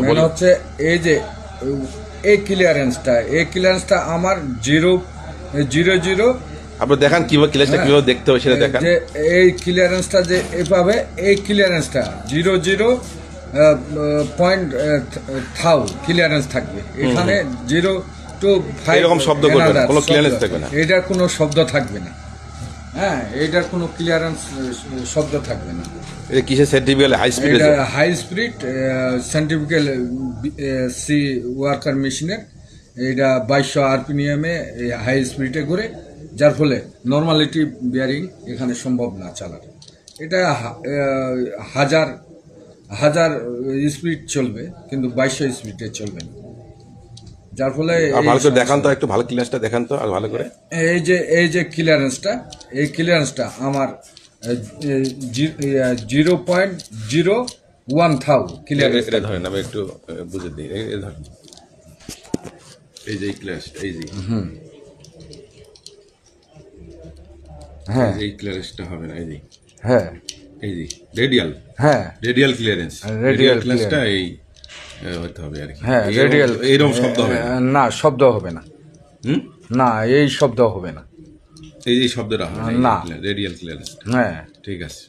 Main হচ্ছে এই যে এই ক্লিয়ারেন্সটা আমার 0.00। আপনি দেখান কিভাবে ক্লিয়ারেন্সটা কিভাবে দেখতে হবে সেটা দেখান। যে এই ক্লিয়ারেন্সটা যে এভাবে এই ক্লিয়ারেন্সটা 0.0 ক্লিয়ারেন্স থাকবে। এখানে 0.5 এরকম শব্দ করবে না, কোনো ক্লিয়ারেন্স থাকবে না, এটার কোনো শব্দ থাকবে না। হ্যাঁ, এটার কোনো ক্লিয়ারেন্স শব্দ থাকবে না। এটা কিসের সার্টিফিকেট? হাই স্পিড, এটা হাই স্পিড সার্টিফিকেট সি ওয়ার্কার মেশিনের। এটা 2200 আরপিএমে হাই স্পিডে ঘুরে, যার ফলে নর্মালিটি বিয়ারিং এখানে সম্ভব না চালানো। এটা হাজার স্পিড চলবে, কিন্তু 2200 স্পিডে চলবে না, যার ফলে ভালো করে দেখান তো, একটু ভালো ক্লিয়ারেন্সটা দেখান তো আর ভালো করে। এই যে ক্লিয়ারেন্সটা আমার 0.010 ক্লিয়ারেন্স। এটা ধরেন, আমি একটু বুঝে দিই। ধরেন এই যে ক্লিয়ারেন্সটা, এই যে হ্যাঁ, এই ক্লিয়ারেন্সটা হবে না, এই যে হ্যাঁ, এই যে রেডিয়াল, হ্যাঁ, রেডিয়াল ক্লিয়ারেন্স, রেডিয়াল ক্লিয়ারেন্সটা এই হতে হবে আর কি। হ্যাঁ, রেডিয়াল। এইরকম শব্দ হবে না, শব্দ হবে না। না, এই শব্দ হবে না, এই শব্দটা হবে না, রেডিয়াল ক্লিয়ারেন্স। হ্যাঁ, ঠিক আছে।